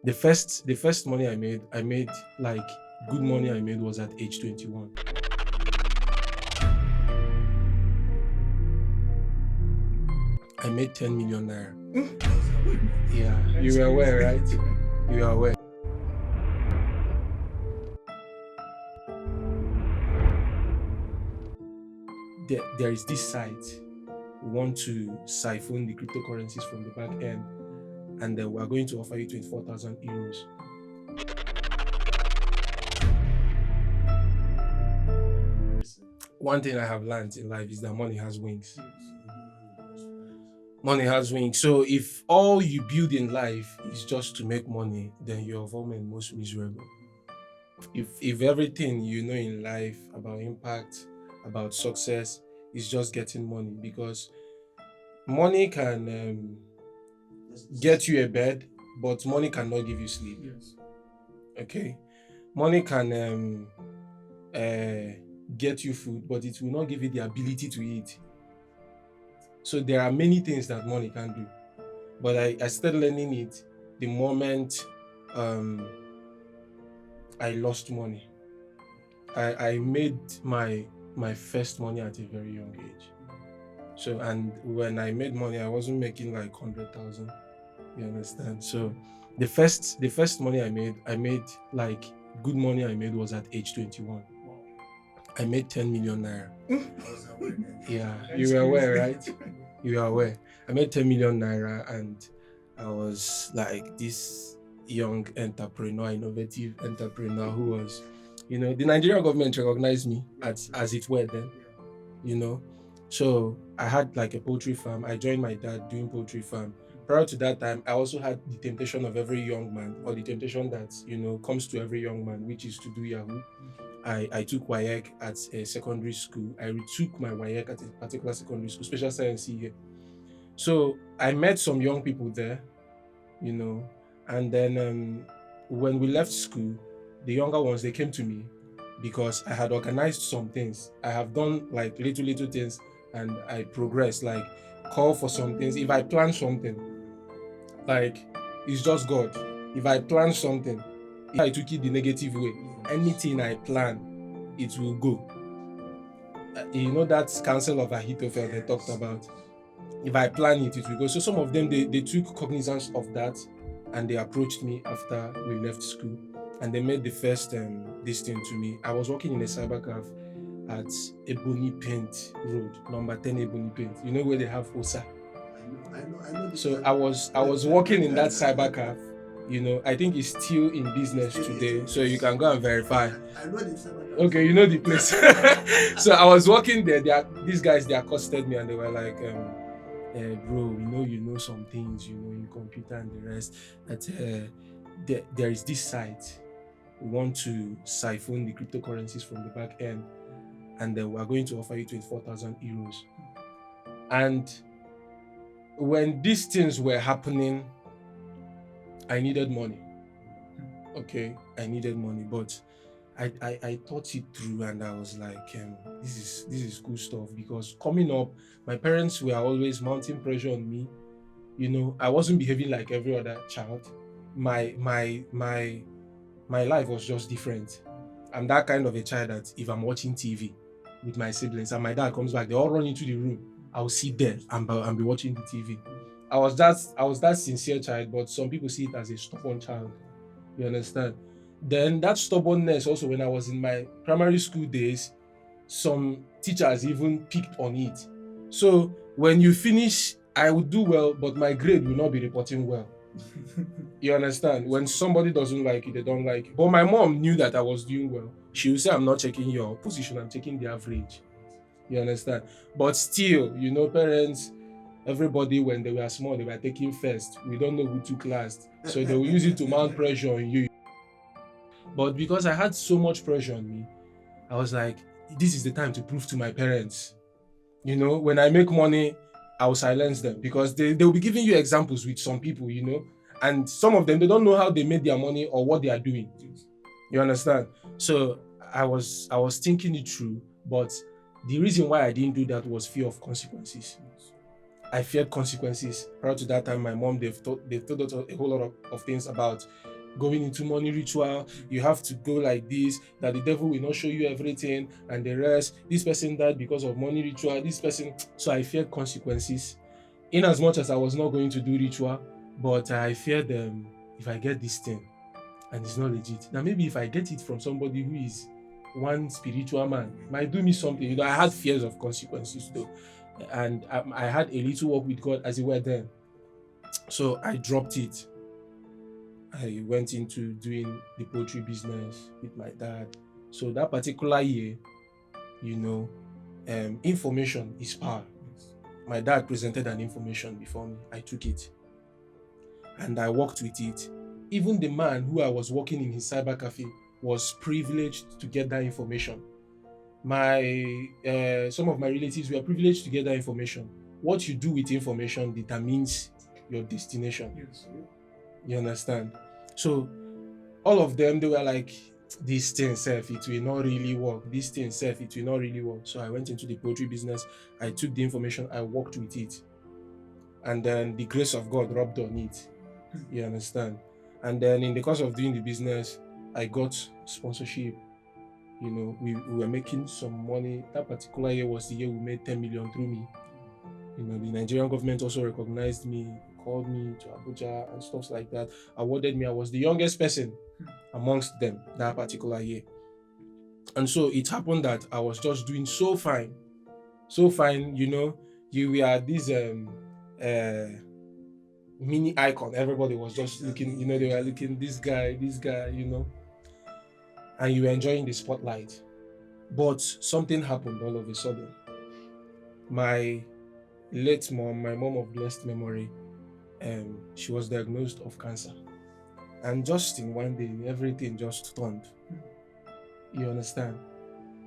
The first money I made like good money I made was at age 21. I made 10 million naira. Yeah, you were aware, right? You are aware. There is this site. We want to siphon the cryptocurrencies from the back end, and then we are going to offer you 24,000 euros. One thing I have learned in life is that money has wings. Money has wings. So if all you build in life is just to make money, then you're of all men most miserable. If everything you know in life about impact, about success is just getting money, because money can get you a bed, but money cannot give you sleep. Yes. Okay, money can get you food, but it will not give you the ability to eat. So there are many things that money can do, but I started learning it the moment I lost money. I made my first money at a very young age. So, and when I made money, I wasn't making like 100,000. You understand? So the first money I made like good money I made was at age 21. I made 10 million naira. Yeah, you were aware, right? You are aware. I made 10 million naira, and I was like this young entrepreneur, innovative entrepreneur who was, the Nigerian government recognized me as it were then. So I had like a poultry farm. I joined my dad doing poultry farm. Prior to that time, I also had the temptation of every young man, or the temptation that comes to every young man, which is to do Yahoo. I took WAEC at a secondary school. I retook my WAEC at a particular secondary school, special science here. So I met some young people there, and then when we left school, the younger ones, they came to me because I had organized some things. I have done like little things, and I progressed, like call for some things. If I plan something, like it's just God. If I plan something, if I took it the negative way, anything I plan, it will go. That council of Ahithophel they talked about. If I plan it, it will go. So some of them, they took cognizance of that, and they approached me after we left school, and they made the first this thing to me. I was working in a cyber cafe at Ebony Paint Road, number 10 Ebony Paint. You know where they have OSA? I know. So I was working in that cyber cafe. I think it's still in business today, so you can go and verify. I know the cyber. Okay, you know the place. So I was working there. These guys, they accosted me, and they were like, bro, you know some things, in computer and the rest. That there is this site. We want to siphon the cryptocurrencies from the back end, and then we are going to offer you 24,000 euros. And when these things were happening, I needed money. Okay, I needed money, but I thought it through, and I was like, this is cool stuff, because coming up, my parents were always mounting pressure on me. I wasn't behaving like every other child. My life was just different. I'm that kind of a child that if I'm watching TV with my siblings and my dad comes back, they all run into the room. I'll sit there and be watching the TV. I was that sincere child, but some people see it as a stubborn child. You understand? Then that stubbornness also, when I was in my primary school days, some teachers even picked on it. So when you finish, I would do well, but my grade will not be reporting well. You understand? When somebody doesn't like it, they don't like it. But my mom knew that I was doing well. She would say, I'm not checking your position, I'm checking the average. You understand? But still, parents, everybody, when they were small, they were taking first. We don't know who took last. So they will use it to mount pressure on you. But because I had so much pressure on me, I was like, this is the time to prove to my parents. When I make money, I'll silence them, because they will be giving you examples with some people, and some of them, they don't know how they made their money or what they are doing. You understand? So I was thinking it through, but the reason why I didn't do that was fear of consequences. I feared consequences. Prior to that time, my mom, they've told us a whole lot of things about going into money ritual. You have to go like this, that the devil will not show you everything and the rest. This person died because of money ritual. This person. So I feared consequences. In as much as I was not going to do ritual, but I feared if I get this thing and it's not legit. Now maybe if I get it from somebody who is one spiritual man, might do me something. You know, I had fears of consequences though. And I had a little walk with God as it were then. So I dropped it. I went into doing the poultry business with my dad. So that particular year, you know, information is power. My dad presented an information before me. I took it and I worked with it. Even the man who I was working in his cyber cafe was privileged to get that information. Some of my relatives were privileged to get that information. What you do with information determines your destination. Yes. You understand? So all of them, they were like, this thing self, it will not really work. This thing self, it will not really work. So I went into the poultry business. I took the information, I worked with it. And then the grace of God rubbed on it. You understand? And then in the course of doing the business, I got sponsorship. You know, we were making some money. That particular year was the year we made 10 million through me. You know, the Nigerian government also recognized me, called me to Abuja and stuff like that, awarded me. I was the youngest person amongst them that particular year. And so it happened that I was just doing so fine, you know. You were this mini icon. Everybody was just looking, you know, they were looking, this guy, you know, and you were enjoying the spotlight. But something happened all of a sudden. My late mom, my mom of blessed memory, she was diagnosed of cancer. And just in one day, everything just turned. You understand?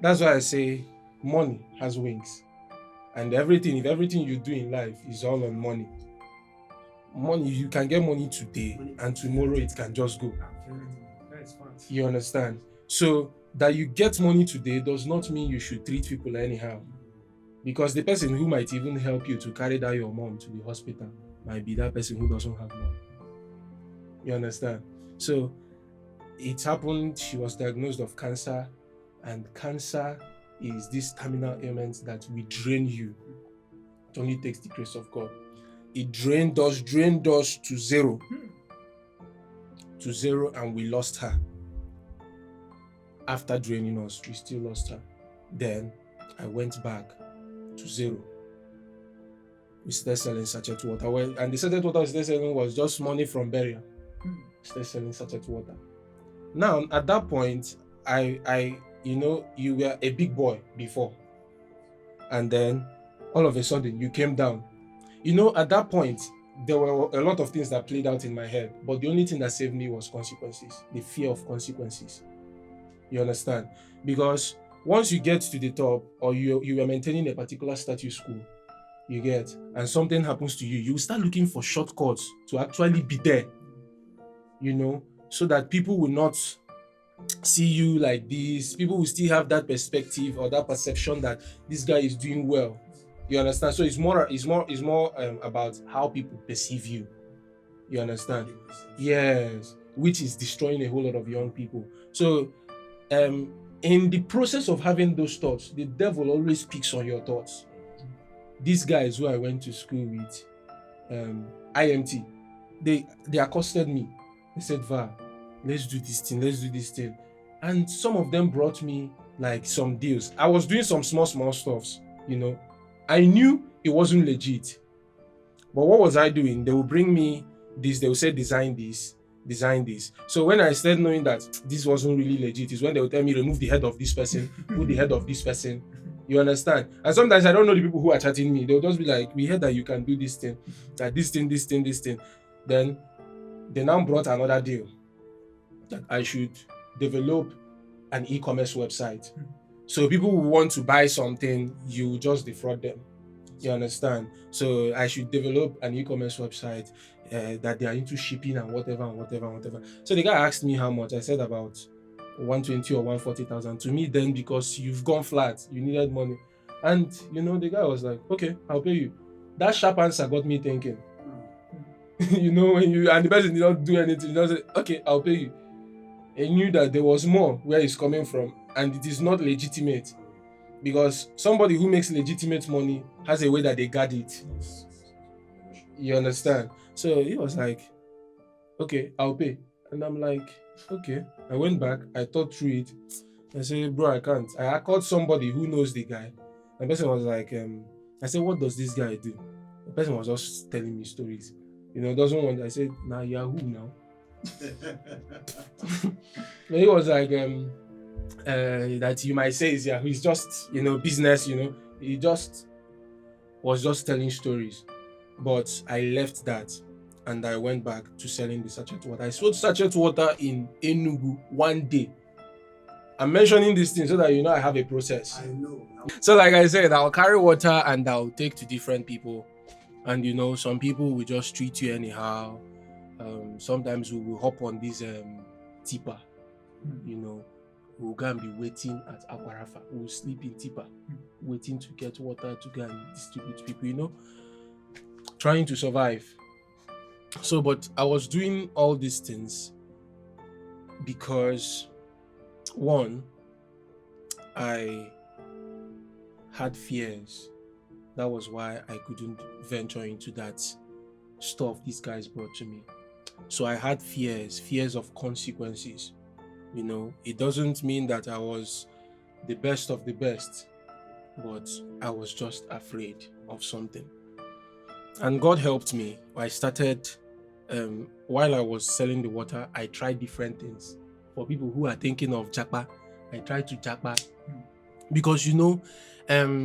That's why I say money has wings. And if everything you do in life is all on money, you can get money today and tomorrow it can just go. You understand? So that you get money today does not mean you should treat people anyhow. Because the person who might even help you to carry down your mom to the hospital might be that person who doesn't have money. You understand? So it happened, she was diagnosed of cancer, and cancer is this terminal ailment that will drain you. It only takes the grace of God. It drained us to zero. To zero, and we lost her. After draining us, we still lost her. Then I went back to zero. We started selling sachet water. And the sachet water we started selling was just money from burial. Started selling sachet water. Now, at that point, I you know, you were a big boy before. And then all of a sudden you came down. You know, at that point, there were a lot of things that played out in my head, but the only thing that saved me was consequences, the fear of consequences. You understand? Because once you get to the top, or you are maintaining a particular status quo, you get, and something happens to you, you start looking for shortcuts to actually be there, you know, so that people will not see you like this. People will still have that perspective or that perception that this guy is doing well. You understand? So it's more about how people perceive you. You understand? Yes, which is destroying a whole lot of young people. So in the process of having those thoughts, the devil always picks on your thoughts. These guys who I went to school with, IMT, they accosted me. They said, "Va, let's do this thing." And some of them brought me like some deals. I was doing some small stuffs, you know. I knew it wasn't legit. But what was I doing? They would bring me this, they would say, design this. So when I started knowing that this wasn't really legit, is when they would tell me, remove the head of this person, put the head of this person. You understand? And sometimes I don't know the people who are chatting me. They'll just be like, we heard that you can do this thing, that this thing. Then they now brought another deal that I should develop an e-commerce website. So people who want to buy something, you just defraud them. You understand? So I should develop an e-commerce website that they are into shipping and whatever. So the guy asked me how much. I said about 120 or 140,000 to me then, because you've gone flat, you needed money. And you know, the guy was like, okay, I'll pay you. That sharp answer got me thinking. you know, when you and the person did not do anything, you just say, okay, I'll pay you. He knew that there was more where he's coming from, and it is not legitimate, because somebody who makes legitimate money has a way that they guard it. You understand? So he was like, okay, I'll pay. And I'm like, okay. I went back, I thought through it. I said, bro, I can't. I called somebody who knows the guy. The person was like, I said, what does this guy do? The person was just telling me stories. You know, doesn't want. I said, nah, Yahoo now. He was like, that you might say is Yahoo. It's just, you know, business, you know. He just was just telling stories. But I left that and I went back to selling the sachet water. I sold sachet water in Enugu one day. I'm mentioning this thing so that you know I have a process. I know. So like I said, I'll carry water and I'll take to different people. And you know, some people will just treat you anyhow. Sometimes we will hop on this tipper. You know, we'll go and be waiting at Aquarafa. We'll sleep in tipper, waiting to get water to go and distribute to people, you know, trying to survive. So, but I was doing all these things because, one, I had fears. That was why I couldn't venture into that stuff these guys brought to me. So I had fears of consequences. You know, it doesn't mean that I was the best of the best, but I was just afraid of something. And God helped me. I started, while I was selling the water, I tried different things. For people who are thinking of japa, I tried to japa. Because, you know,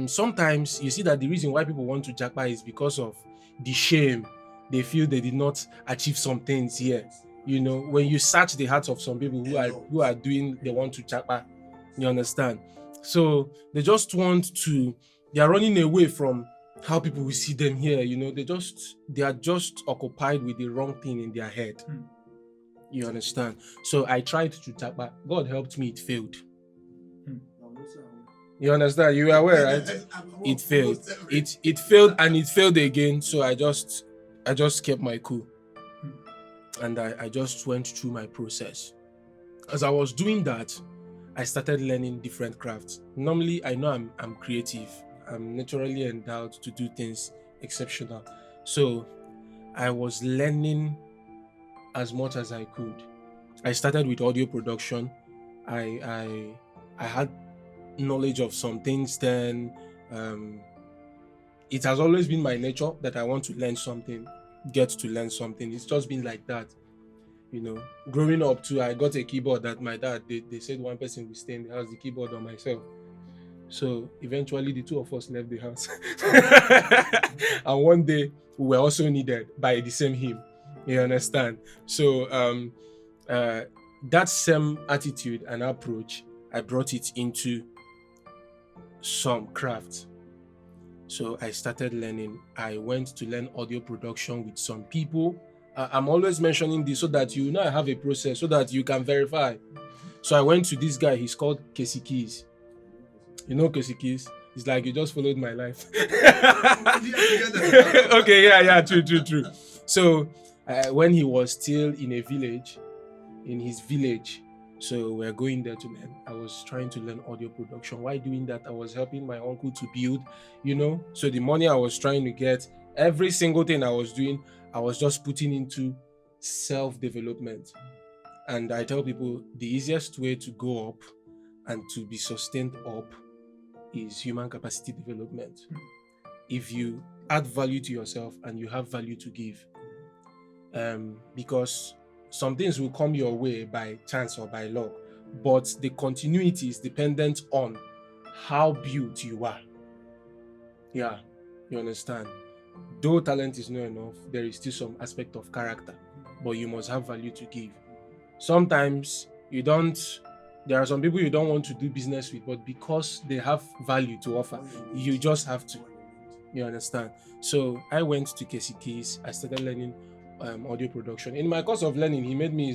sometimes you see that the reason why people want to japa is because of the shame. They feel they did not achieve some things here. You know, when you search the hearts of some people who are doing, they want to japa. You understand? So they just want to, they are running away from how people will see them here. You know, they are just occupied with the wrong thing in their head. You understand? So I tried to japa. God helped me, it failed. You understand? You are aware, right? It failed. It failed and it failed again. So I just kept my cool. And I just went through my process. As I was doing that, I started learning different crafts. Normally, I know I'm creative. I'm naturally endowed to do things exceptional. So I was learning as much as I could. I started with audio production. I had knowledge of some things then. It has always been my nature that I want to learn something, get to learn something. It's just been like that. You know, growing up too, I got a keyboard that my dad, they said one person will stay in the house, the keyboard on myself. So eventually the two of us left the house. And one day we were also needed by the same him. You understand? So that same attitude and approach, I brought it into some craft. So I started learning. I went to learn audio production with some people. I'm always mentioning this so that you know I have a process so that you can verify. So I went to this guy. He's called Casey Keys. You know Casey Keys? It's like you just followed my life. Okay, yeah, true. So when he was still in a village, in his village, so we're going there to learn. I was trying to learn audio production. While doing that, I was helping my uncle to build, you know. So the money I was trying to get, every single thing I was doing, I was just putting into self-development. And I tell people the easiest way to go up and to be sustained up is human capacity development. If you add value to yourself and you have value to give, because some things will come your way by chance or by luck, but the continuity is dependent on how built you are. Yeah, you understand? Though talent is not enough, there is still some aspect of character, but you must have value to give. Sometimes there are some people you don't want to do business with, but because they have value to offer, you just have to. You understand? So I went to Casey Keys. I started learning audio production. In my course of learning, he made me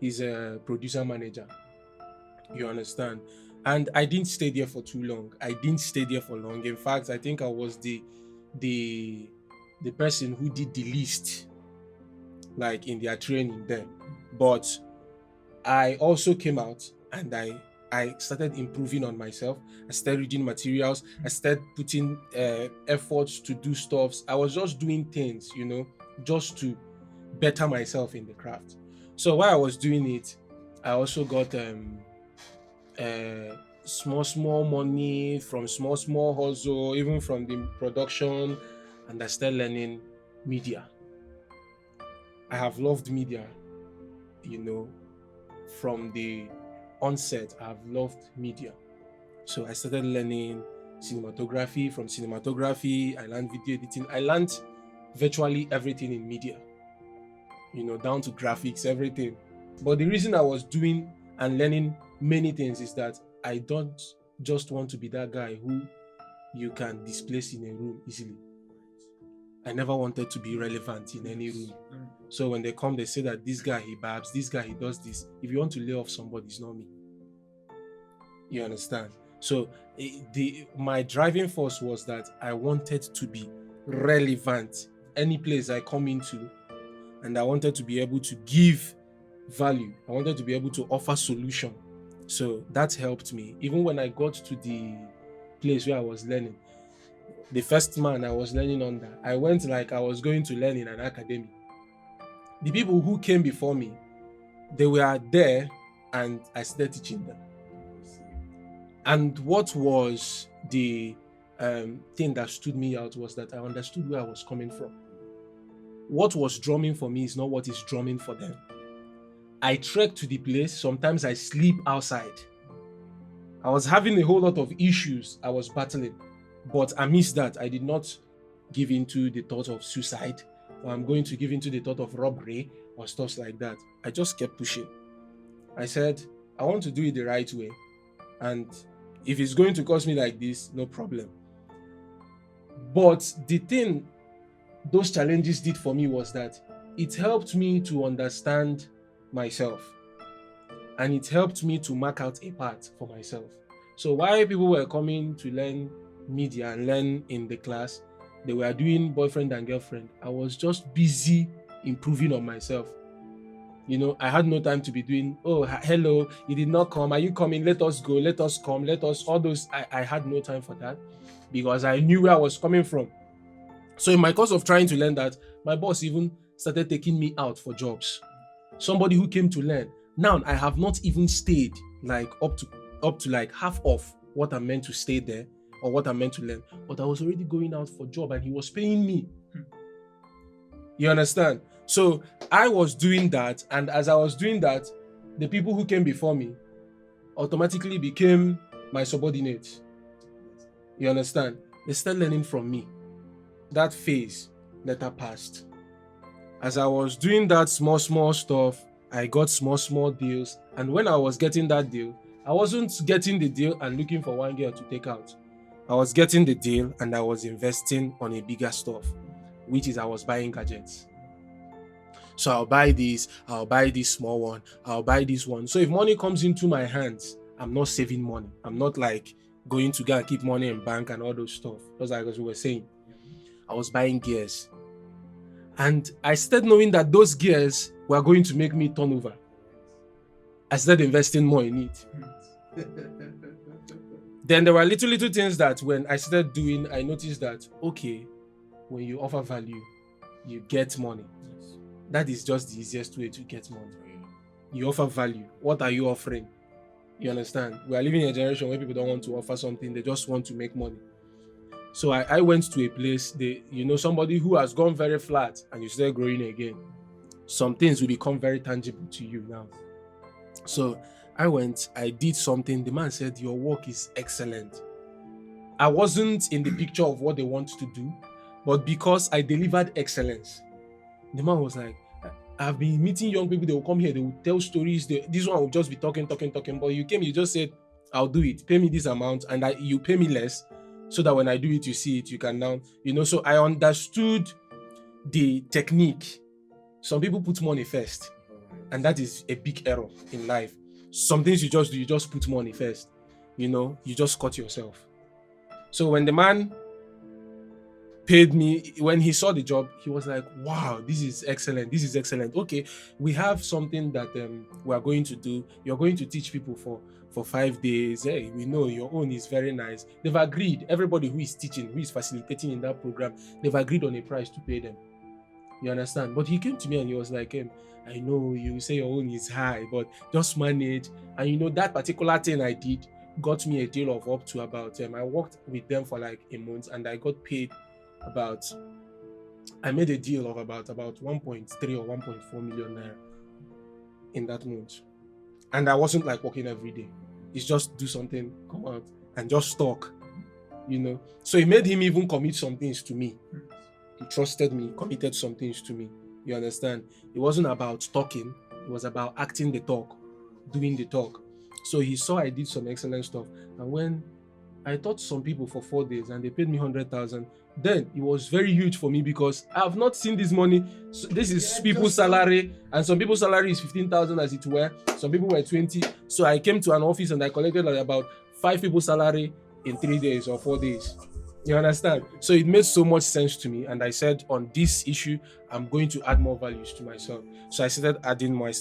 his producer manager. You understand? And I didn't stay there for too long. I didn't stay there for long. In fact, I think I was the the person who did the least, like in their training there. But I also came out and I started improving on myself. I started reading materials. I started putting efforts to do stuffs. I was just doing things, just to better myself in the craft. So while I was doing it, I also got small money from small hustle, even from the production, and I started learning media. I have loved media, you know, from the onset. I've loved media. So I started learning cinematography. From cinematography, I learned video editing. I learned virtually everything in media, down to graphics, everything. But the reason I was doing and learning many things is that I don't just want to be that guy who you can displace in a room easily. I never wanted to be relevant in any room. So when they come, they say that this guy, he babs, this guy, he does this. If you want to lay off somebody, it's not me. You understand? So my driving force was that I wanted to be relevant any place I come into, and I wanted to be able to give value. I wanted to be able to offer solution. So that helped me. Even when I got to the place where I was learning, the first man I was learning under, I went like I was going to learn in an academy. The people who came before me, they were there and I started teaching them. And what was the thing that stood me out was that I understood where I was coming from. What was drumming for me is not what is drumming for them. I trek to the place. Sometimes I sleep outside. I was having a whole lot of issues I was battling. But amidst that, I did not give into the thought of suicide, or I'm going to give into the thought of robbery or stuff like that. I just kept pushing. I said, I want to do it the right way. And if it's going to cost me like this, no problem. But the thing those challenges did for me was that it helped me to understand myself. And it helped me to mark out a path for myself. So while people were coming to learn media and learn in the class, they were doing boyfriend and girlfriend. I was just busy improving on myself. I had no time to be doing, oh, hello, you did not come. Are you coming? Let us go. Let us come. Let us, all those. I had no time for that because I knew where I was coming from. So in my course of trying to learn that, my boss even started taking me out for jobs. Somebody who came to learn. Now I have not even stayed like up to like half of what I'm meant to stay there or what I'm meant to learn. But I was already going out for job and he was paying me. You understand? So I was doing that, and as I was doing that, the people who came before me automatically became my subordinates. You understand? They started learning from me. That phase later passed. As I was doing that small stuff, I got small deals. And when I was getting that deal, I wasn't getting the deal and looking for one girl to take out. I was getting the deal and I was investing on a bigger stuff, which is I was buying gadgets. So I'll buy this small one, I'll buy this one. So if money comes into my hands, I'm not saving money. I'm not like going to go and keep money in bank and all those stuff. Just like as we were saying, I was buying gears. And I started knowing that those gears were going to make me turn over. I started investing more in it. Then there were little things that when I started doing, I noticed that, okay, when you offer value, you get money. That is just the easiest way to get money. You offer value. What are you offering? You understand? We are living in a generation where people don't want to offer something. They just want to make money. So I went to a place, somebody who has gone very flat and you start growing again. Some things will become very tangible to you now. So I did something. The man said, your work is excellent. I wasn't in the picture of what they want to do, but because I delivered excellence, the man was like, I've been meeting young people, they will come here, they will tell stories. This one will just be talking. But you came, you just said, I'll do it. Pay me this amount and you pay me less so that when I do it, you see it, you can now, so I understood the technique. Some people put money first, and that is a big error in life. Some things you just do, you just put money first. You just cut yourself. So when the man paid me. When he saw the job, he was like, wow, this is excellent. This is excellent. Okay, we have something that we are going to do. You're going to teach people for 5 days. Hey, we know your own is very nice. They've agreed. Everybody who is teaching, who is facilitating in that program, they've agreed on a price to pay them. You understand? But he came to me and he was like, I know you say your own is high, but just manage. And you know, that particular thing I did got me a deal of up to about, I worked with them for like a month and I got paid I made a deal of about 1.3 or 1.4 million naira in that month. And I wasn't like working every day. It's just do something, come out and just talk, you know. So it made him even commit some things to me. He trusted me, committed some things to me. You understand? It wasn't about talking, it was about acting the talk, doing the talk. So he saw I did some excellent stuff. And when I taught some people for 4 days and they paid me 100,000, then it was very huge for me because I have not seen this money. So this is people's salary, and some people's salary is 15,000 as it were. Some people were 20. So I came to an office and I collected like about 5 people's salary in 3 days or 4 days. You understand? So it made so much sense to me. And I said, on this issue, I'm going to add more values to myself. So I started adding more.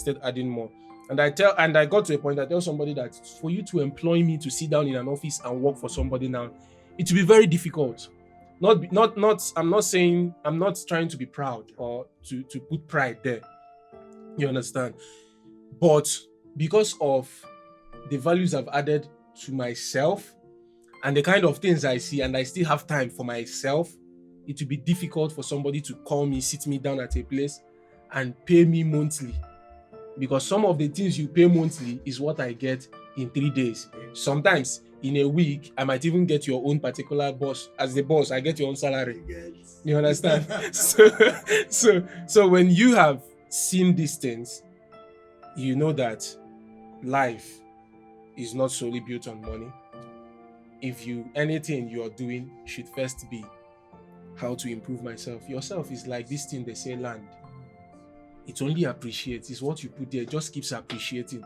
And I got to a point, I tell somebody that for you to employ me to sit down in an office and work for somebody now, it will be very difficult. I'm not trying to be proud or to put pride there. You understand? But because of the values I've added to myself and the kind of things I see, and I still have time for myself, it will be difficult for somebody to call me, sit me down at a place and pay me monthly. Because some of the things you pay monthly is what I get in 3 days. Sometimes in a week, I might even get your own particular boss. As the boss, I get your own salary. You understand? So when you have seen these things, you know that life is not solely built on money. Anything you're doing should first be how to improve myself. Yourself is like this thing they say land. It only appreciates. It's what you put there. It just keeps appreciating.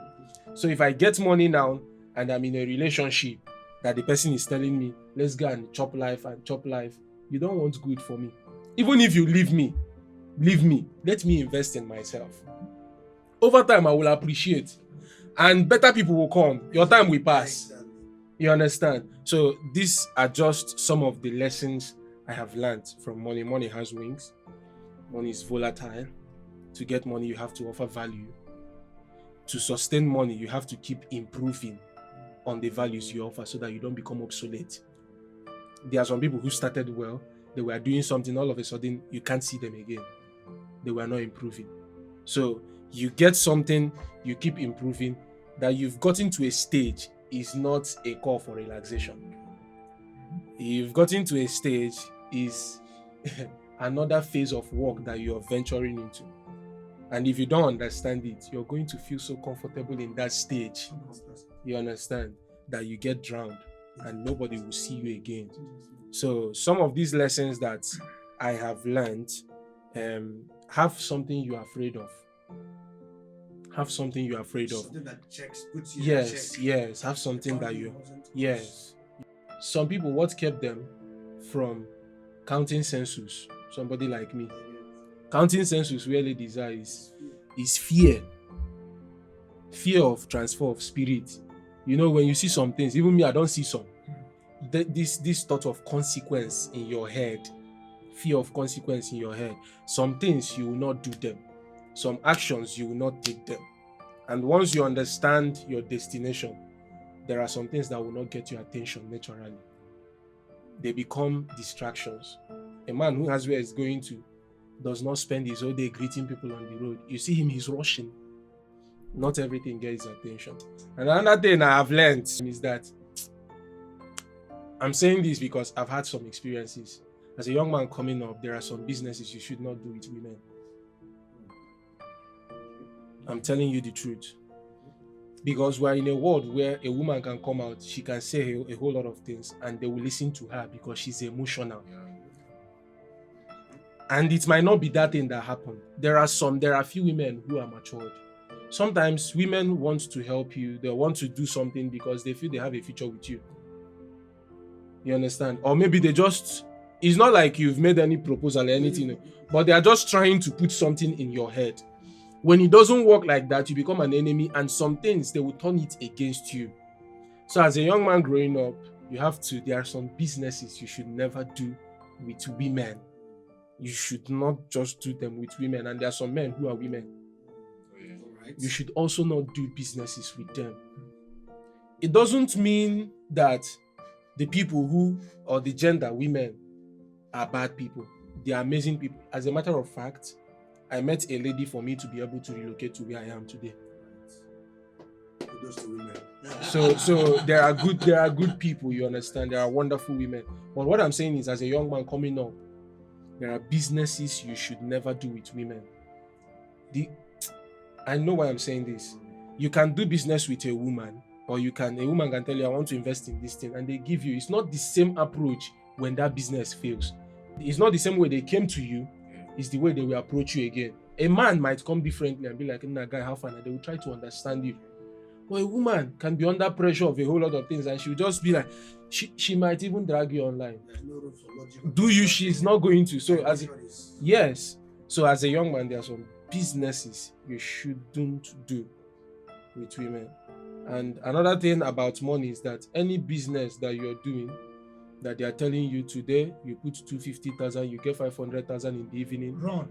So if I get money now and I'm in a relationship that the person is telling me, let's go and chop life, you don't want good for me. Even if you leave me, let me invest in myself. Over time, I will appreciate. And better people will come. Your time will pass. You understand? So these are just some of the lessons I have learned from money. Money has wings. Money is volatile. To get money, you have to offer value. To sustain money, you have to keep improving on the values you offer so that you don't become obsolete. There are some people who started well, they were doing something, all of a sudden, you can't see them again. They were not improving. So you get something, you keep improving. That you've gotten to a stage is not a call for relaxation. You've gotten to a stage is another phase of work that you're venturing into. And if you don't understand it, you're going to feel so comfortable in that stage. You understand? That you get drowned and nobody will see you again. So some of these lessons that I have learned, have something you're afraid of. Have something you're afraid of. Something that puts you in check. Yes. Have something that yes. Some people, what kept them from counting census? Somebody like me. Counting census where ladies are is fear. Fear of transfer of spirit. You know, when you see some things, even me, I don't see some. This thought of consequence in your head. Fear of consequence in your head. Some things you will not do them. Some actions you will not take them. And once you understand your destination, there are some things that will not get your attention naturally. They become distractions. A man who has where he's going to does not spend his whole day greeting people on the road. You see him, he's rushing. Not everything gets his attention. And another thing I have learned is that I'm saying this because I've had some experiences. As a young man coming up, there are some businesses you should not do with women. I'm telling you the truth. Because we're in a world where a woman can come out, she can say a whole lot of things, and they will listen to her because she's emotional. And it might not be that thing that happened. There are a few women who are matured. Sometimes women want to help you. They want to do something because they feel they have a future with you. You understand? Or maybe they just It's not like you've made any proposal or anything, but they are just trying to put something in your head. When it doesn't work like that, you become an enemy, and some things they will turn it against you. So as a young man growing up, there are some businesses you should never do with women. You should not just do them with women, and there are some men who are women. You should also not do businesses with them. It doesn't mean that the people or the gender women are bad people. They are amazing people. As a matter of fact, I met a lady for me to be able to relocate to where I am today. Those two women. So there are good people, you understand? There are wonderful women. But what I'm saying is, as a young man coming up, there are businesses you should never do with women. I know why I'm saying this. You can do business with a woman, or a woman can tell you, I want to invest in this thing, and they give you. It's not the same approach when that business fails. It's not the same way they came to you. It's the way they will approach you again. A man might come differently and be like, nah, guy, how fun? And they will try to understand you. But a woman can be under pressure of a whole lot of things, and she'll just be like, she might even drag you online. She's not going to. So So as a young man, there are some businesses you shouldn't do with women. And another thing about money is that any business that you're doing, that they are telling you today, you put 250,000, you get 500,000 in the evening. Run.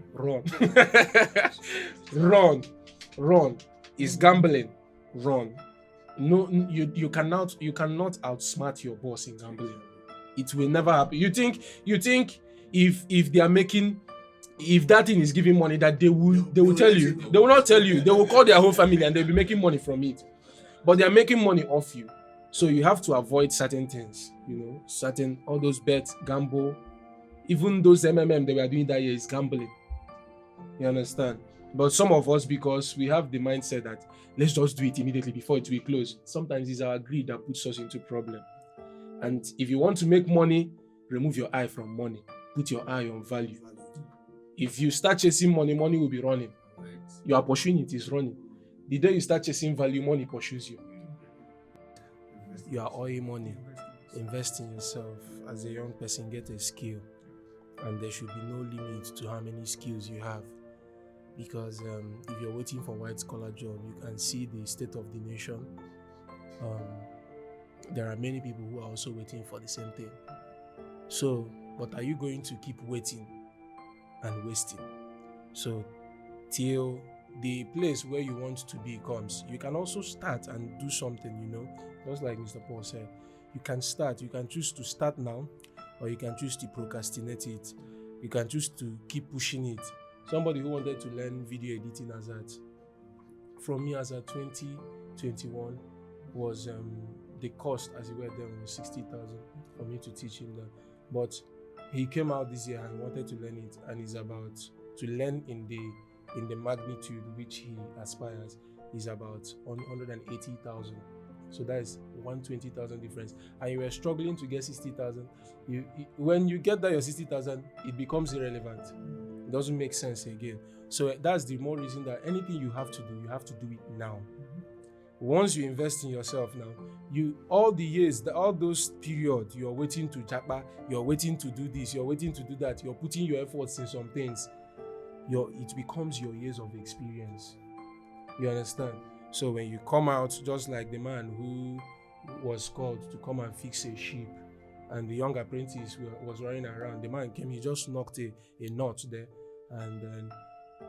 Run. It's gambling. Run. No, you cannot outsmart your boss in gambling. It will never happen. You think if they are making, if that thing is giving money, that they will tell you. They will not tell you. They will call their whole family and they'll be making money from it. But they are making money off you. So you have to avoid certain things, all those bets, gamble, even those MMM they were doing that year is gambling. You understand? But some of us, because we have the mindset that let's just do it immediately before it will close. Sometimes it's our greed that puts us into problem. And if you want to make money, remove your eye from money. Put your eye on value. If you start chasing money, money will be running. You are pursuing it, is running. The day you start chasing value, money pursues you. You are owing money. Invest in yourself. As a young person, get a skill. And there should be no limit to how many skills you have. Because if you're waiting for white collar job, you can see the state of the nation. There are many people who are also waiting for the same thing. So, but are you going to keep waiting and wasting? So, till the place where you want to be comes, you can also start and do something, just like Mr. Paul said. You can start. You can choose to start now, or you can choose to procrastinate it. You can choose to keep pushing it. Somebody who wanted to learn video editing as at 2021 was the cost as it were then was 60,000 for me to teach him that. But he came out this year and wanted to learn it, and is about to learn in the magnitude which he aspires is about 180,000. So that is 120,000 difference. And you were struggling to get 60,000. When you get that your 60,000, it becomes irrelevant. It doesn't make sense again. So that's the more reason that anything you have to do it now. Once you invest in yourself now, all the years, all those periods, you're waiting to japa, you're waiting to do this, you're waiting to do that, you're putting your efforts in some things. It becomes your years of experience. You understand? So when you come out, just like the man who was called to come and fix a ship, and the young apprentice was running around, the man came, he just knocked a knot there, and then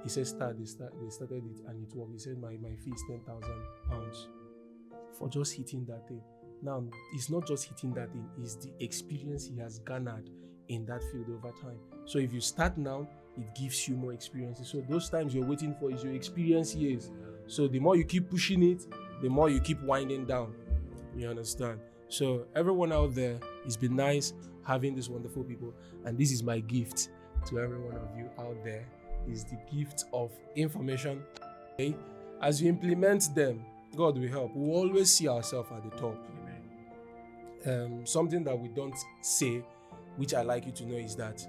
he said they started it, and it worked. He said my fee is 10,000 pounds for just hitting that thing. Now, it's not just hitting that thing, it's the experience he has garnered in that field over time. So if you start now, it gives you more experiences. So those times you're waiting for is your experience years. So the more you keep pushing it, the more you keep winding down. You understand? So everyone out there, it's been nice having these wonderful people. And this is my gift to every one of you out there, is the gift of information. Okay? As you implement them, God will help. We will always see ourselves at the top. Something that we don't say, which I like you to know, is that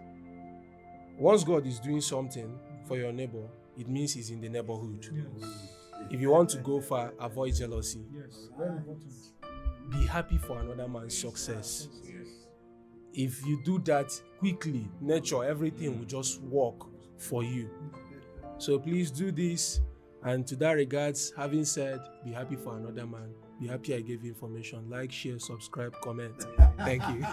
once God is doing something for your neighbor, it means he's in the neighborhood. Yes. If you want to go far, avoid jealousy. Yes, very important. Be happy for another man's success. Yes. if you do that quickly, nature, everything will just work for you. So please do this. And to that regards, having said, be happy for another man. Be happy I gave you information. Like, share, subscribe, comment. Thank you.